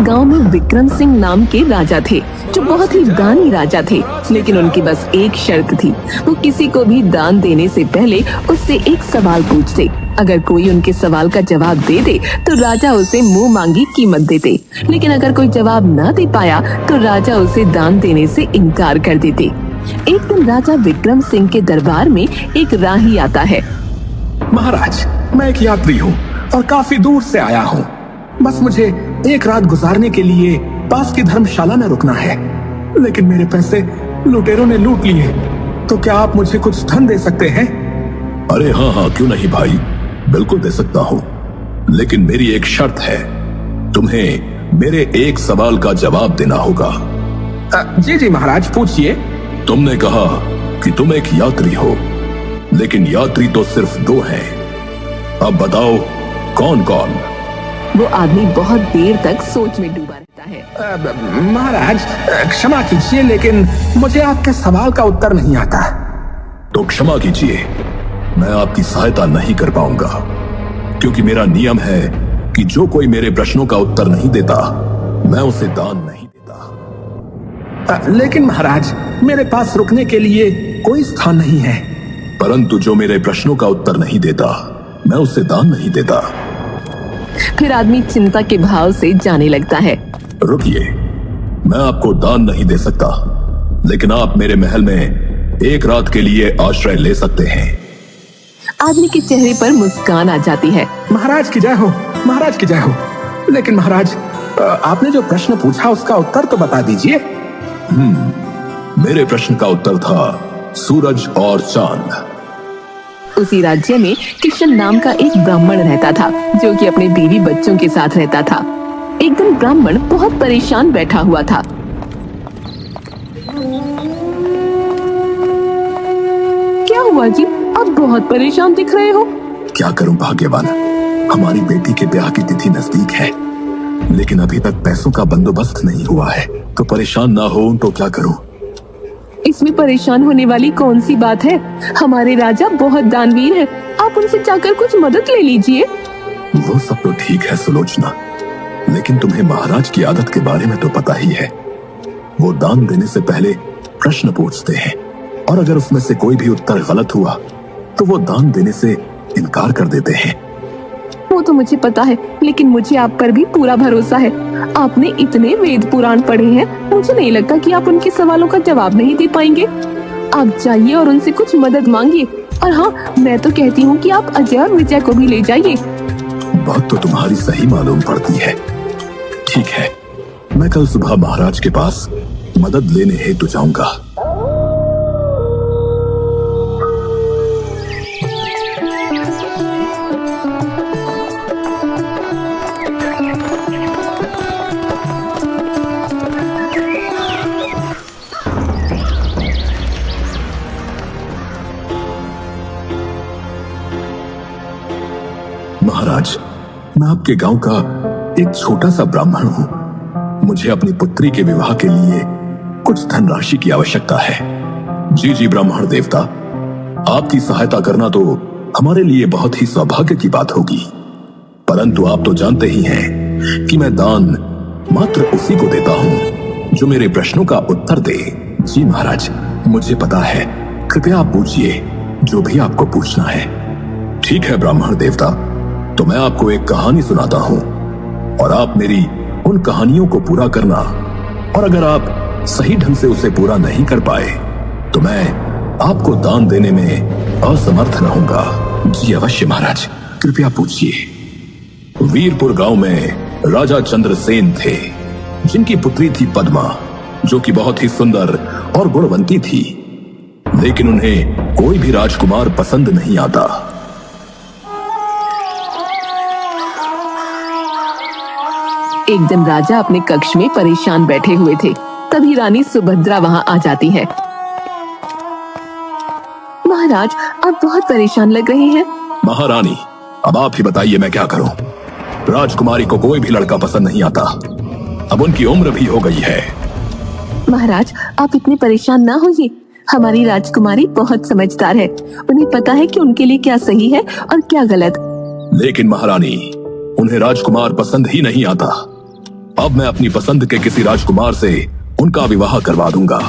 गांव में विक्रम सिंह नाम के राजा थे, जो बहुत ही दानी राजा थे। लेकिन उनकी बस एक शर्त थी, वो किसी को भी दान देने से पहले उससे एक सवाल पूछते। अगर कोई उनके सवाल का जवाब दे दे तो राजा उसे मुंह मांगी कीमत देते, लेकिन अगर कोई जवाब न दे पाया तो राजा उसे दान देने से इनकार कर देते। एक दिन राजा विक्रम सिंह के दरबार में एक राही आता है। महाराज, मैं एक यात्री हूँ और काफी दूर से आया हूँ। बस मुझे एक रात गुजारने के लिए पास की धर्मशाला में रुकना है, लेकिन मेरे पैसे लुटेरों ने लूट लिए। तो क्या आप मुझे कुछ धन दे सकते हैं? अरे हाँ, क्यों नहीं भाई, बिल्कुल दे सकता हूँ, लेकिन मेरी एक शर्त है। तुम्हें मेरे एक सवाल का जवाब देना होगा। जी महाराज, पूछिए। तुमने कहा कि तुम एक यात्री हो, लेकिन यात्री तो सिर्फ दो हैं। अब बताओ कौन कौन? वो आदमी बहुत देर तक सोच में डूबा रहता है। महाराज, क्षमा कीजिए, लेकिन मुझे आपके सवाल का उत्तर नहीं आता। तो क्षमा कीजिए, मैं आपकी सहायता नहीं कर पाऊंगा, क्योंकि मेरा नियम है कि जो कोई मेरे प्रश्नों का उत्तर नहीं देता, मैं उसे दान नहीं देता। लेकिन महाराज, मेरे पास रुकने के लिए कोई स्थान नहीं है। परंतु जो मेरे प्रश्नों का उत्तर नहीं देता, मैं उसे दान नहीं देता। फिर आदमी चिंता के भाव से जाने लगता है। रुकिए, मैं आपको दान नहीं दे सकता, लेकिन आप मेरे महल में एक रात के लिए आश्रय ले सकते हैं। आदमी के चेहरे पर मुस्कान आ जाती है। महाराज की जय हो, महाराज की जय हो। लेकिन महाराज, आपने जो प्रश्न पूछा उसका उत्तर तो बता दीजिए। मेरे प्रश्न का उत्तर था सूरज और चांद। उसी राज्य में किशन नाम का एक ब्राह्मण रहता था, जो कि अपने बीवी बच्चों के साथ रहता था। एक दिन ब्राह्मण बहुत परेशान बैठा हुआ था। क्या हुआ जी, आप बहुत परेशान दिख रहे हो? क्या करूं भाग्यवान, हमारी बेटी के ब्याह की तिथि नजदीक है, लेकिन अभी तक पैसों का बंदोबस्त नहीं हुआ है। तो परेशान ना हो तो क्या करूं? इसमें परेशान होने वाली कौन सी बात है? हमारे राजा बहुत दानवीर हैं, आप उनसे जाकर कुछ मदद ले लीजिए। वो सब तो ठीक है सुलोचना, लेकिन तुम्हें महाराज की आदत के बारे में तो पता ही है। वो दान देने से पहले प्रश्न पूछते हैं, और अगर उसमें से कोई भी उत्तर गलत हुआ तो वो दान देने से इनकार कर देते हैं। वो तो मुझे पता है, लेकिन मुझे आप पर भी पूरा भरोसा है। आपने इतने वेद पुराण पढ़े हैं, मुझे नहीं लगता कि आप उनके सवालों का जवाब नहीं दे पाएंगे। आप जाइए और उनसे कुछ मदद मांगिए। और हाँ, मैं तो कहती हूँ कि आप अजय और विजय को भी ले जाइए। बात तो तुम्हारी सही मालूम पड़ती है। ठीक है, मैं कल सुबह महाराज के पास मदद लेने हेतु जाऊंगा। महाराज, मैं आपके गांव का एक छोटा सा ब्राह्मण हूं। मुझे अपनी पुत्री के विवाह के लिए कुछ धनराशि की आवश्यकता है। जी ब्राह्मण देवता, आपकी सहायता करना तो हमारे लिए बहुत ही सौभाग्य की बात होगी। परंतु आप तो जानते ही हैं कि मैं दान मात्र उसी को देता हूं जो मेरे प्रश्नों का उत्तर दे। जी महाराज, मुझे पता है। कृपया आप पूछिए जो भी आपको पूछना है। ठीक है ब्राह्मण देवता, तो मैं आपको एक कहानी सुनाता हूं और आप मेरी उन कहानियों को पूरा करना, और अगर आप सही ढंग से उसे पूरा नहीं कर पाए तो मैं आपको दान देने में असमर्थ रहूंगा। जी अवश्य महाराज, कृपया पूछिए। वीरपुर गांव में राजा चंद्रसेन थे, जिनकी पुत्री थी पद्मा, जो कि बहुत ही सुंदर और गुणवंती थी, लेकिन उन्हें कोई भी राजकुमार पसंद नहीं आता। एक दिन राजा अपने कक्ष में परेशान बैठे हुए थे, तभी रानी सुभद्रा वहां आ जाती है। महाराज, आप बहुत परेशान लग रहे हैं। महारानी, अब आप ही बताइए मैं क्या करूं। राजकुमारी को कोई भी लड़का पसंद नहीं आता, अब उनकी उम्र भी हो गई है। महाराज, आप इतने परेशान ना होइए। हमारी राजकुमारी बहुत समझदार है, उन्हें पता है कि उनके लिए क्या सही है और क्या गलत। लेकिन महारानी, उन्हें राजकुमार पसंद ही नहीं आता। अब मैं अपनी पसंद के किसी राजकुमार से उनका विवाह करवा दूंगा।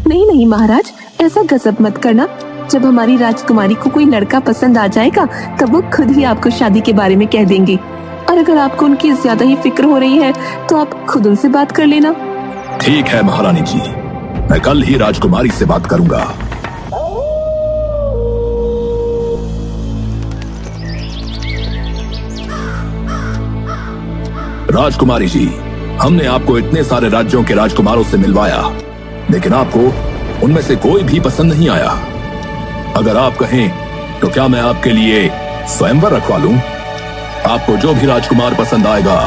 नहीं नहीं महाराज, ऐसा गजब मत करना। जब हमारी राजकुमारी को कोई लड़का पसंद आ जाएगा तब वो खुद ही आपको शादी के बारे में कह देंगे। और अगर आपको उनकी ज्यादा ही फिक्र हो रही है तो आप खुद उनसे बात कर लेना। ठीक है महारानी जी, मैं कल ही राजकुमारी से बात करूंगा। राजकुमारी जी, हमने आपको इतने सारे राज्यों के राजकुमारों से मिलवाया, लेकिन आपको उनमें से कोई भी पसंद नहीं आया। अगर आप कहें तो क्या मैं आपके लिए स्वयंवर रखवा लूं? आपको जो भी राजकुमार पसंद आएगा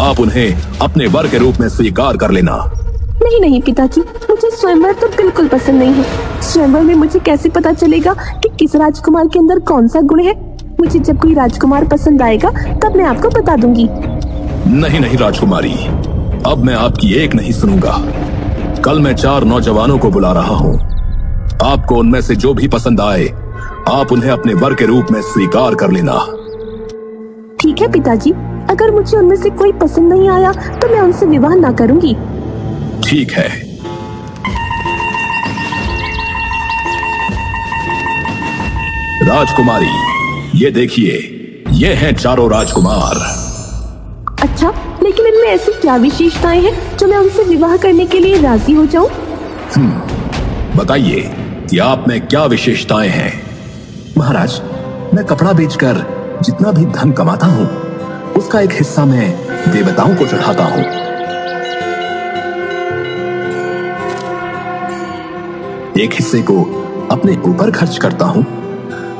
आप उन्हें अपने वर के रूप में स्वीकार कर लेना। नहीं नहीं पिताजी, मुझे स्वयंवर तो बिल्कुल पसंद नहीं है। स्वयंवर में मुझे कैसे पता चलेगा कि किस राजकुमार के अंदर कौन सा गुण है? मुझे जब कोई राजकुमार पसंद आएगा तब मैं आपको बता दूंगी। नहीं नहीं राजकुमारी, अब मैं आपकी एक नहीं सुनूंगा। कल मैं 4 नौजवानों को बुला रहा हूँ। आपको उनमें से जो भी पसंद आए आप उन्हें अपने वर के रूप में स्वीकार कर लेना। ठीक है पिताजी, अगर मुझे उनमें से कोई पसंद नहीं आया तो मैं उनसे विवाह ना करूंगी। ठीक है। राजकुमारी, ये देखिए, ये हैं 4 राजकुमार। अच्छा, लेकिन इनमें ऐसी क्या विशेषताएं हैं जो मैं उनसे विवाह करने के लिए राजी हो जाऊं? बताइए कि आप में क्या विशेषताएं हैं? महाराज, मैं कपड़ा बेचकर जितना भी धन कमाता हूँ उसका एक हिस्सा मैं देवताओं को चढ़ाता हूँ। एक हिस्से को अपने ऊपर खर्च करता हूँ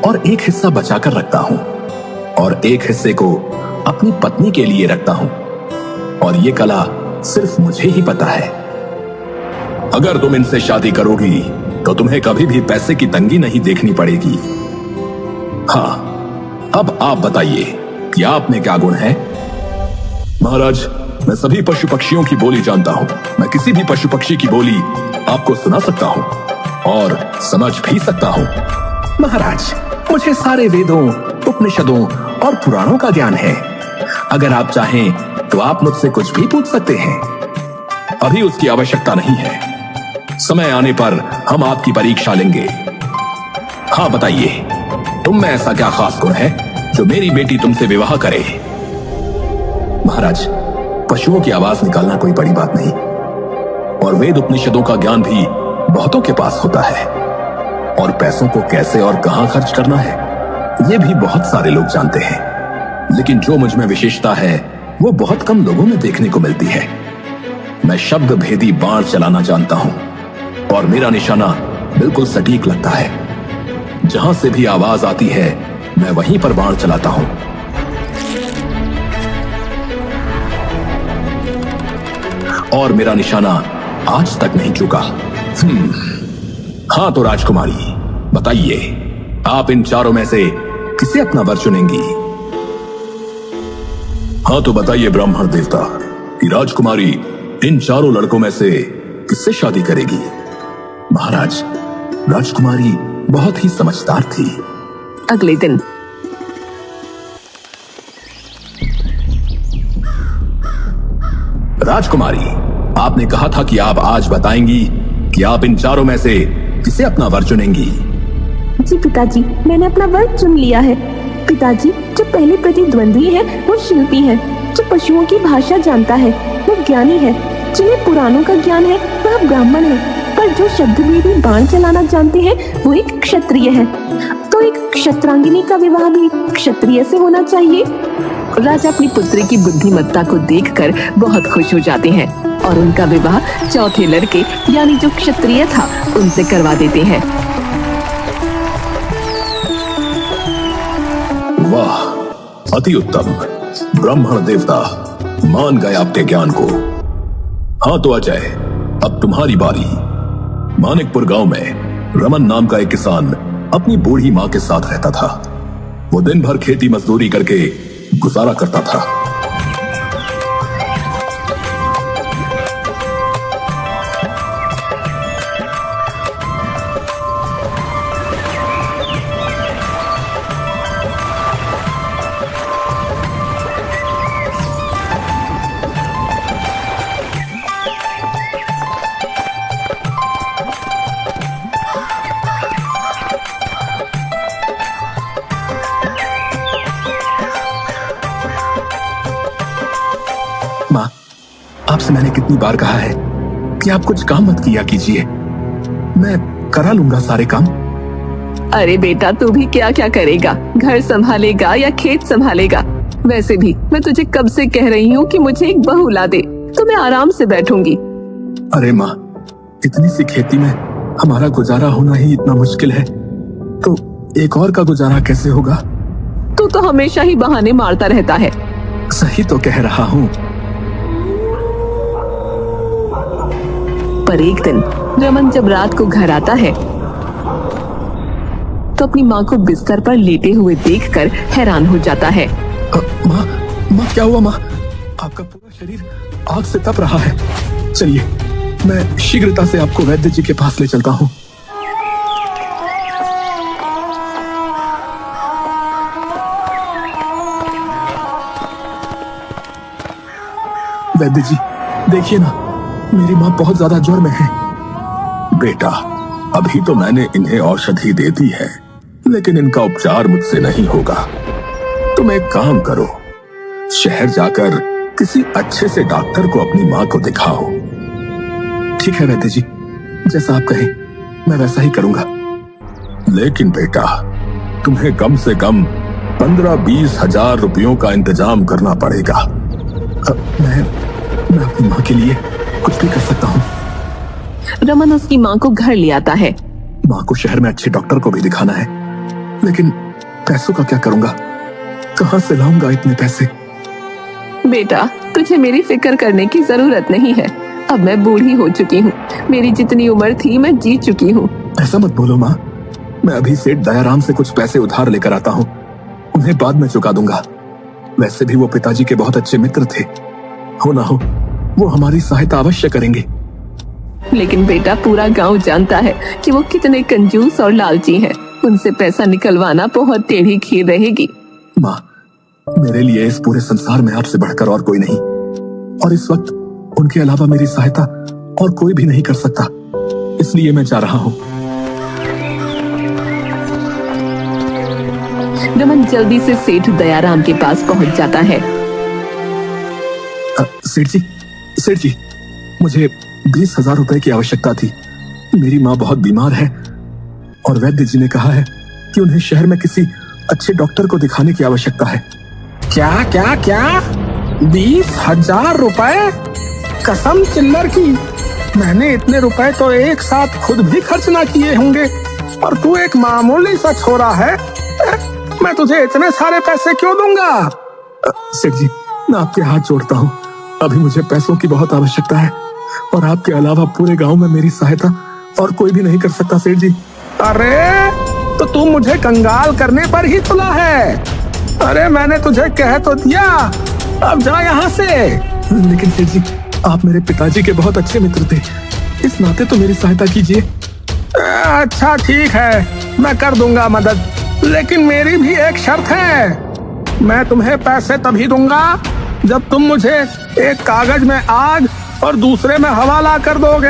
और एक हिस्सा बचाकर रखता हूँ और एक हिस्से को अपनी पत्नी के लिए रखता हूँ। और ये कला सिर्फ मुझे ही पता है। अगर तुम इनसे शादी करोगी तो तुम्हें कभी भी पैसे की तंगी नहीं देखनी पड़ेगी। हाँ, अब आप बताइए कि आप में क्या गुण है? महाराज, मैं सभी पशु पक्षियों की बोली जानता हूँ। मैं किसी भी पशु पक्षी की बोली आपको सुना सकता हूँ और समझ भी सकता हूँ। महाराज, मुझे सारे वेदों, उपनिषदों और पुराणों का ज्ञान है। अगर आप चाहें तो आप मुझसे कुछ भी पूछ सकते हैं। अभी उसकी आवश्यकता नहीं है, समय आने पर हम आपकी परीक्षा लेंगे। हाँ बताइए, तुम में ऐसा क्या खास गुण है जो मेरी बेटी तुमसे विवाह करे? महाराज, पशुओं की आवाज निकालना कोई बड़ी बात नहीं और वेद उपनिषदों का ज्ञान भी बहुतों के पास होता है। और पैसों को कैसे और कहां खर्च करना है ये भी बहुत सारे लोग जानते हैं। लेकिन जो मुझ में विशेषता है वो बहुत कम लोगों में देखने को मिलती है। मैं शब्द भेदी बाण चलाना जानता हूं और मेरा निशाना बिल्कुल सटीक लगता है। जहां से भी आवाज आती है मैं वहीं पर बाण चलाता हूं। और मेरा निशाना आज तक नहीं चुका। हाँ तो राजकुमारी, बताइए, आप इन 4 में से किसे अपना वर चुनेंगी? हाँ तो बताइए ब्राह्मण देवता कि राजकुमारी इन 4 लड़कों में से किससे शादी करेगी? महाराज, राजकुमारी बहुत ही समझदार थी। अगले दिन राजकुमारी, आपने कहा था कि आप आज बताएंगी कि आप इन 4 में से किसे अपना वर चुनेंगी। जी पिताजी, मैंने अपना वर चुन लिया है। पिताजी, जो पहले प्रतिद्वंदी है वो शिल्पी है, जो पशुओं की भाषा जानता है वो ज्ञानी है, जिन्हें पुराणों का ज्ञान है वह ब्राह्मण है, पर जो शब्दभेदी बाण चलाना जानते हैं वो एक क्षत्रिय है। तो एक क्षत्रांगिनी का विवाह भी क्षत्रिय से होना चाहिए। राजा अपनी पुत्री की बुद्धिमत्ता को देखकर बहुत खुश हो जाते हैं और उनका विवाह चौथे लड़के यानी जो क्षत्रिय था उनसे करवा देते हैं। वाह, अति उत्तम। ब्राह्मण देवता मान गए आपके ज्ञान को। हाँ तो अजय, अब तुम्हारी बारी। मानिकपुर गांव में रमन नाम का एक किसान अपनी बूढ़ी मां के साथ रहता था। वो दिन भर खेती मजदूरी करके गुजारा करता था। मैंने कितनी बार कहा है कि आप कुछ काम मत किया कीजिए। मैं करा लूंगा सारे काम। अरे बेटा, तू भी क्या क्या करेगा? घर संभालेगा या खेत संभालेगा? वैसे भी मैं तुझे कब से कह रही हूँ कि मुझे एक बहू ला दे, तो मैं आराम से बैठूंगी। अरे माँ, इतनी सी खेती में हमारा गुजारा होना ही इतना मुश्किल है, तो एक और का गुजारा कैसे होगा? तू तो हमेशा ही बहाने मारता रहता है। सही तो कह रहा हूँ। पर एक दिन रमन जब रात को घर आता है तो अपनी माँ को बिस्तर पर लेटे हुए देखकर हैरान हो जाता है। माँ, माँ क्या हुआ माँ? आपका पूरा शरीर आग से तप रहा है। चलिए, मैं शीघ्रता से आपको वैद्य जी के पास ले चलता हूँ। वैद्य जी, देखिए ना, मेरी माँ बहुत ज्यादा ज्वर में है। बेटा, अभी तो मैंने इन्हें औषधि दे दी है, लेकिन इनका उपचार मुझसे नहीं होगा। तुम एक काम करो, शहर जाकर किसी अच्छे से डॉक्टर को अपनी माँ को दिखाओ। ठीक है वैद्य जी, जैसा आप कहें मैं वैसा ही करूंगा। लेकिन बेटा, तुम्हें कम से कम 15-20 हजार रुपयों का इंतजाम करना पड़ेगा। मैं अपनी माँ के लिए कुछ भी कर सकता हूँ। रमन उसकी माँ को घर ले आता है। माँ को शहर में अच्छे डॉक्टर को भी दिखाना है, लेकिन पैसों का क्या करूंगा? कहाँ से लाऊंगा इतने पैसे? बेटा, तुझे मेरी फिक्र करने की जरूरत नहीं है। अब मैं बूढ़ी हो चुकी हूँ। मेरी जितनी उम्र थी मैं जी चुकी हूँ। ऐसा मत बोलो माँ। मैं अभी सेठ दयाराम से कुछ पैसे उधार लेकर आता हूँ, उन्हें बाद में चुका दूंगा। वैसे भी वो पिताजी के बहुत अच्छे मित्र थे। हो ना हो, वो हमारी सहायता अवश्य करेंगे। लेकिन बेटा, पूरा गांव जानता है कि वो कितने कंजूस और लालची हैं। उनसे पैसा निकलवाना बहुत टेढ़ी खीर रहेगी। माँ, मेरे लिए इस पूरे संसार में आपसे बढ़कर और कोई नहीं, और इस वक्त उनके अलावा मेरी सहायता और कोई भी नहीं कर सकता। इसलिए मैं जा रहा हूँ। रमन जल्दी से सेठ दयाराम के पास पहुंच जाता है। सेठ जी, मुझे 20,000 रुपए की आवश्यकता थी। मेरी माँ बहुत बीमार है और वैद्य जी ने कहा है कि उन्हें शहर में किसी अच्छे डॉक्टर को दिखाने की आवश्यकता है। क्या क्या क्या? 20,000 रुपए? कसम चिल्लर की, मैंने इतने रुपए तो एक साथ खुद भी खर्च ना किए होंगे, और तू एक मामूली सा छोरा है। मैं तुझे इतने सारे पैसे क्यों दूंगा? सेठ जी, मैं आपके हाथ जोड़ता हूँ। अभी मुझे पैसों की बहुत आवश्यकता है, और आपके अलावा पूरे गांव में मेरी सहायता और कोई भी नहीं कर सकता सेठ जी। अरे, तो तू मुझे कंगाल करने पर ही तुला है? अरे मैंने तुझे कह तो दिया, अब जा यहाँ से। लेकिन सेठ जी, आप मेरे पिताजी के बहुत अच्छे मित्र थे, इस नाते तो मेरी सहायता कीजिए। अच्छा ठीक है, मैं कर दूंगा मदद, लेकिन मेरी भी एक शर्त है। मैं तुम्हें पैसे तभी दूंगा जब तुम मुझे एक कागज में आग और दूसरे में हवा ला कर दोगे।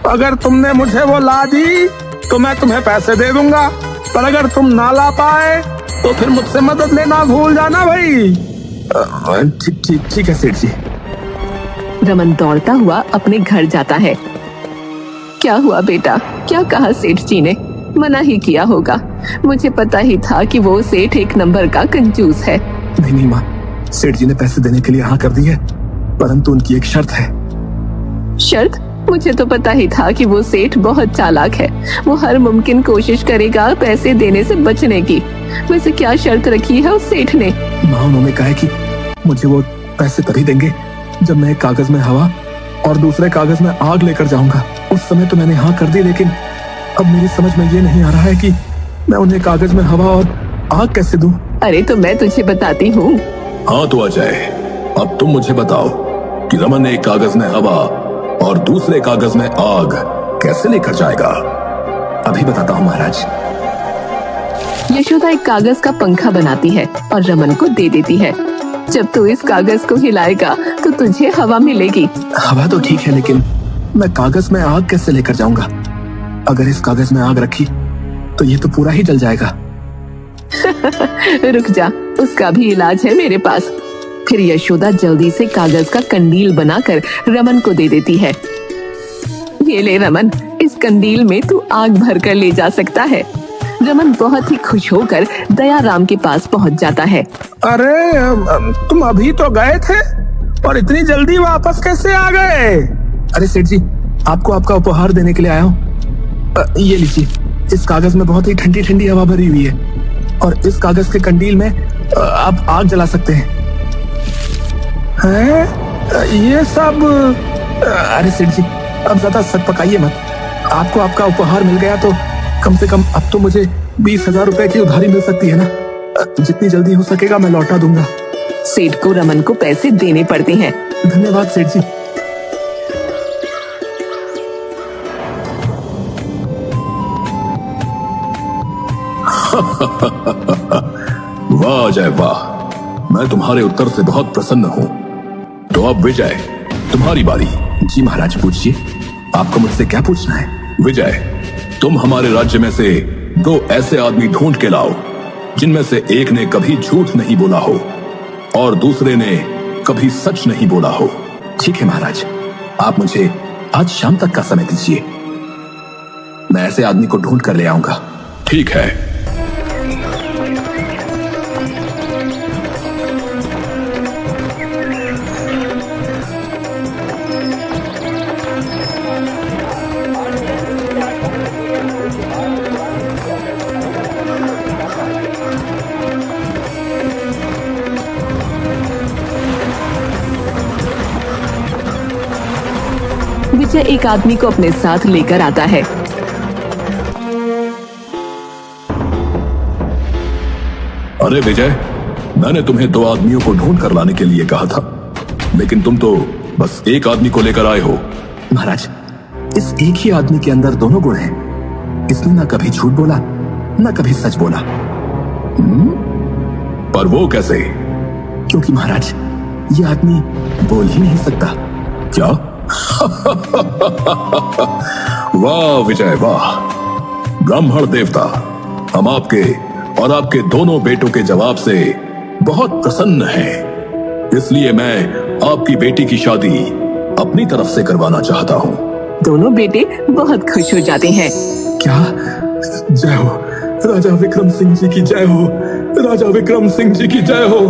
अगर तुमने मुझे वो ला दी तो मैं तुम्हें पैसे दे दूंगा, पर अगर तुम ना ला पाए तो फिर मुझसे मदद लेना भूल जाना भाई। ठीक है सेठ जी। रमन दौड़ता हुआ अपने घर जाता है। क्या हुआ बेटा? क्या कहा सेठ जी ने? मना ही किया होगा। मुझे पता ही था कि वो सेठ एक नंबर का कंजूस है। नहीं माँ, सेठ जी ने पैसे देने के लिए हाँ कर दी है, परंतु उनकी एक शर्त है। शर्त? मुझे तो पता ही था कि वो सेठ बहुत चालाक है। वो हर मुमकिन कोशिश करेगा पैसे देने से बचने की। वैसे क्या शर्त रखी है उस सेठ ने? माँ, उन्होंने कहा है कि मुझे वो पैसे तभी देंगे जब मैं एक कागज में हवा और दूसरे कागज में आग लेकर जाऊंगा। उस समय तो मैंने हाँ कर दी, लेकिन अब मेरी समझ में ये नहीं आ रहा है कि मैं उन्हें कागज में हवा और आग कैसे दूं। अरे तो मैं तुझे बताती हूँ। हाँ तो अजय, अब तुम मुझे बताओ कि रमन एक कागज में हवा और दूसरे कागज में आग कैसे लेकर जाएगा? अभी बताता हूँ महाराज। यशोदा एक कागज का पंखा बनाती है और रमन को दे देती है। जब तू इस कागज को हिलाएगा तो तुझे हवा मिलेगी। हवा तो ठीक है, लेकिन मैं कागज में आग कैसे लेकर जाऊंगा? अगर इस कागज में आग रखी तो ये तो पूरा ही जल जाएगा। रुक जा, उसका भी इलाज है मेरे पास। फिर यशोदा जल्दी से कागज का कंदील बनाकर रमन को दे देती है। ये ले रमन, इस कंदील में तू आग भर कर ले जा सकता है। रमन बहुत ही खुश होकर दयाराम के पास पहुंच जाता है। अरे तुम अभी तो गए थे और इतनी जल्दी वापस कैसे आ गए? अरे सेठ जी, आपको आपका उपहार देने के लिए आया हूँ। ये लीजिए, इस कागज में बहुत ही ठंडी ठंडी हवा भरी हुई है और इस कागज के कंडील में आप आग जला सकते हैं। ये सब? अरे सेठ जी, अब ज्यादा सक पकाइए मत। आपको आपका उपहार मिल गया तो कम से कम अब तो मुझे 20,000 रुपए की उधारी मिल सकती है ना। जितनी जल्दी हो सकेगा मैं लौटा दूंगा। सेठ को रमन को पैसे देने पड़ते हैं। धन्यवाद सेठ जी। वाह अजय वाह, मैं तुम्हारे उत्तर से बहुत प्रसन्न हूँ। तो अब विजय, तुम्हारी बारी। जी महाराज, पूछिए, आपको मुझसे क्या पूछना है? विजय, तुम हमारे राज्य में से 2 ऐसे आदमी ढूंढ के लाओ जिनमें से एक ने कभी झूठ नहीं बोला हो और दूसरे ने कभी सच नहीं बोला हो। ठीक है महाराज, आप मुझे आज शाम तक का समय दीजिए, मैं ऐसे आदमी को ढूंढ कर ले आऊंगा। ठीक है। विजय एक आदमी को अपने साथ लेकर आता है। अरे विजय, मैंने तुम्हें 2 आदमियों को ढूंढ कर लाने के लिए कहा था, लेकिन तुम तो बस एक आदमी को लेकर आए हो। महाराज, इस एक ही आदमी के अंदर दोनों गुण हैं। इसने ना कभी झूठ बोला, ना कभी सच बोला। पर वो कैसे? क्योंकि महाराज, ये आदमी बोल ही नहीं सकता। क्या? वाह विजय वाह, ब्राह्मण देवता, हम आपके और आपके दोनों बेटों के जवाब से बहुत प्रसन्न हैं। इसलिए मैं आपकी बेटी की शादी अपनी तरफ से करवाना चाहता हूँ। दोनों बेटे बहुत खुश हो जाते हैं। क्या? जय हो राजा विक्रम सिंह जी की जय हो, राजा विक्रम सिंह जी की जय हो।